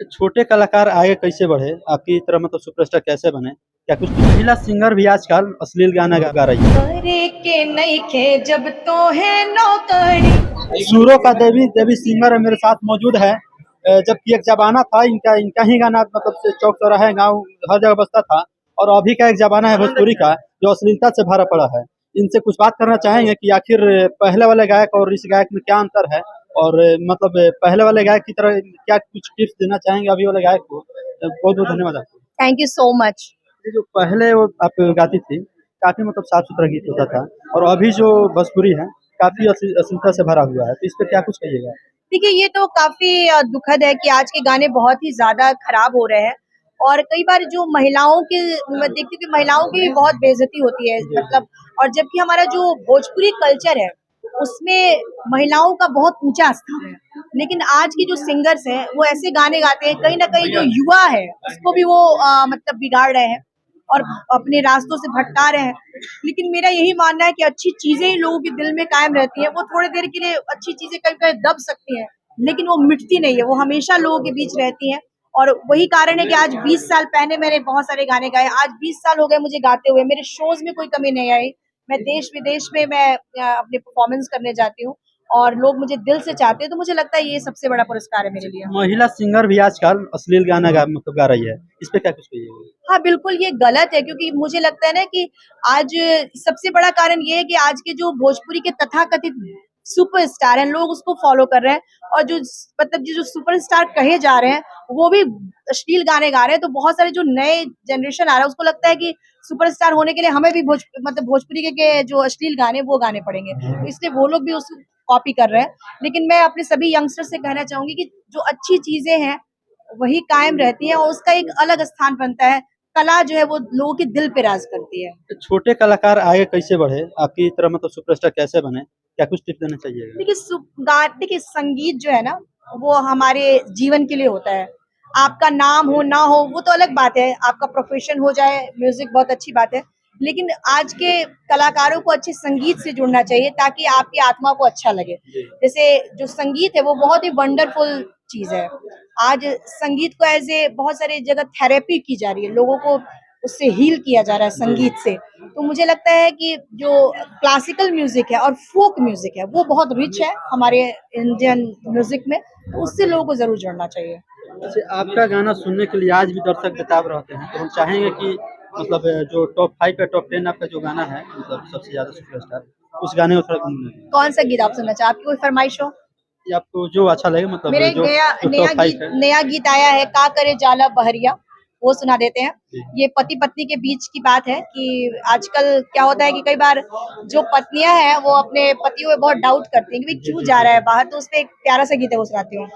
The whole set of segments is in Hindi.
छोटे कलाकार आगे कैसे बढ़े? आपकी तरह मतलब सुपरस्टार कैसे बने? क्या कुछ महिला सिंगर भी आजकल अश्लील गाना गा रही है। करे के नइखे जब तो है नौकरी। सुरों का देवी देवी सिंगर मेरे साथ मौजूद है। जबकि एक ज़माना था इनका इनका ही गाना मतलब से चौक चौराहे गाँव हर जगह बजता था। और अभी का एक ज़माना है भोजपुरी का जो अश्लीलता से भरा पड़ा है। इनसे कुछ बात करना चाहेंगे कि आखिर पहले वाले गायक और इस गायक में क्या अंतर है? और मतलब पहले वाले गायक की तरह क्या कुछ टिप्स देना चाहेंगे अभी वाले गायक को? बहुत-बहुत धन्यवाद आपको। Thank you so much. ये जो पहले वो आप गाती थी, काफ़ी मतलब साफ-सुथरा गीत होता था और अभी जो भोजपुरी है, काफ़ी अश्लीलता से भरा हुआ है, तो इस पे क्या कुछ कहिएगा? देखिए, ये तो काफी दुखद है कि आज के गाने बहुत ही ज्यादा खराब हो रहे हैं और कई बार जो महिलाओं के मैं देखती हूँ कि महिलाओं की भी बहुत बेइज्जती होती है मतलब। और जबकि हमारा जो भोजपुरी कल्चर है उसमें महिलाओं का बहुत ऊंचा स्थान है, लेकिन आज के जो सिंगर्स हैं वो ऐसे गाने गाते हैं, कहीं ना कहीं जो युवा है उसको भी वो मतलब बिगाड़ रहे हैं और अपने रास्तों से भटका रहे हैं। लेकिन मेरा यही मानना है कि अच्छी चीजें ही लोगों के दिल में कायम रहती हैं। वो थोड़ी देर के लिए अच्छी चीजें कभी कभी दब सकती हैं, लेकिन वो मिटती नहीं है, वो हमेशा लोगों के बीच रहती हैं। और वही कारण है कि आज 20 साल पहले मैंने बहुत सारे गाने गाए, आज 20 साल हो गए मुझे गाते हुए, मेरे शोज में कोई कमी नहीं आई। मैं देश विदेश में मैं अपने परफॉर्मेंस करने जाती हूँ और लोग मुझे दिल से चाहते हैं, तो मुझे लगता है ये सबसे बड़ा पुरस्कार है मेरे लिए। महिला सिंगर भी आजकल अश्लील गाना गा रही है, इस पे क्या कुछ कहिएगा? हाँ, बिल्कुल ये गलत है, क्योंकि मुझे लगता है ना कि आज सबसे बड़ा कारण ये है कि आज के जो भोजपुरी के तथाकथित सुपरस्टार हैं, लोग उसको फॉलो कर रहे हैं और जो मतलब जो सुपरस्टार कहे जा रहे हैं, वो भी अश्लील गाने गा रहे हैं। तो बहुत सारे जो नए जनरेशन आ रहा है, उसको लगता है कि सुपरस्टार होने के लिए हमें भी मतलब भोजपुरी के जो अश्लील गाने वो गाने पड़ेंगे। तो इसलिए वो लोग भी उसको कॉपी कर रहे हैं। लेकिन मैं अपने सभी यंगस्टर से कहना चाहूंगी कि जो अच्छी चीजें हैं वही कायम रहती है और उसका एक अलग स्थान बनता है। कला जो है वो लोगों के दिल पे राज करती है। छोटे कलाकार आगे कैसे बढ़े? आपकी तरह मतलब सुपरस्टार कैसे बने? क्या कुछ टिप्स देना चाहिएगा? देखिए संगीत जो है ना वो हमारे जीवन के लिए होता है। आपका नाम हो ना हो वो तो अलग बात है, आपका प्रोफेशन हो जाए म्यूजिक बहुत अच्छी बात है, लेकिन आज के कलाकारों को अच्छे संगीत से जुड़ना चाहिए ताकि आपकी आत्मा को अच्छा लगे। जैसे जो संगीत है वो बहुत ही वंडरफुल चीज है। आज संगीत को एज ए बहुत सारी जगह थेरेपी की जा रही है, लोगों को उससे हील किया जा रहा है संगीत से। तो मुझे लगता है कि जो क्लासिकल म्यूजिक है और फोक म्यूजिक है वो बहुत रिच है हमारे इंडियन म्यूजिक में, तो उससे लोगों को जरूर जुड़ना चाहिए। वैसे आपका गाना सुनने के लिए आज भी दर्शक बेताब रहते हैं, तो हम चाहेंगे कि मतलब जो टॉप 5 या टॉप 10 आपका जो गाना है मतलब सबसे ज़्यादा सुपरस्टार, उस गाने को थोड़ा गुनगुनाइए। कौन सा गीत आप सुनना चाहते हैं? आपकी कोई फरमाइश हो? या आपको जो अच्छा लगे मतलब मेरा एक जो जो टॉप 5 है। नया गीत आया है, का करे जाला बहरिया, वो सुना देते हैं। जी। ये पति पत्नी के बीच की बात है कि आजकल क्या होता है कि कई बार जो पत्नियां हैं वो अपने पतियों पे बहुत डाउट करती हैं कि भाई क्यों जा रहा है बाहर, तो उस पे एक प्यारा सा गीत है वो सुनाती हूँ।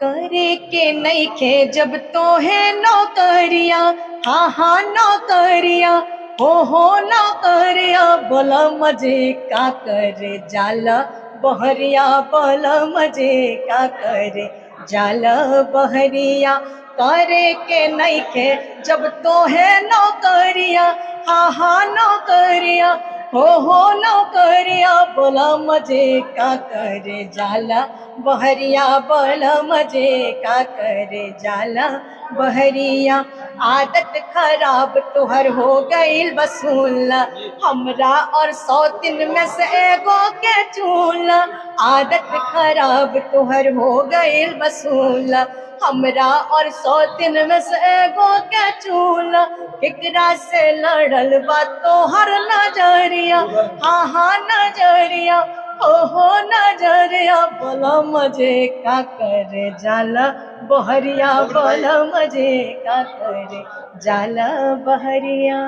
करे के नइखे जब तो है नौकरिया, हाँ हाँ नौकरिया, हो नौकरिया, बोला मजे का करे जाला बहरिया, बोला मजे का करे जाला बहरिया। करे के नइखे जब तो है नौकरिया, हाँ हाँ नौकरिया, हो नौकरिया, बोला मजे का करे जाला बहरिया, बोला मजे का करे जाला बहरिया। आदत खराब तुहर हो गईल बसूला, हमरा और सौतिन में से एगो के चूला। आदत खराब तुहर हो गईल बसूला, हमरा और सौतिन में से एगो के चूला। केकरा से लड़ल बा तोहर नजरिया, हाँ हाँ नजरिया, हो नजरिया, बोला मजे का करे जाला बहरिया, बोला मजे का करे जाला बहरिया।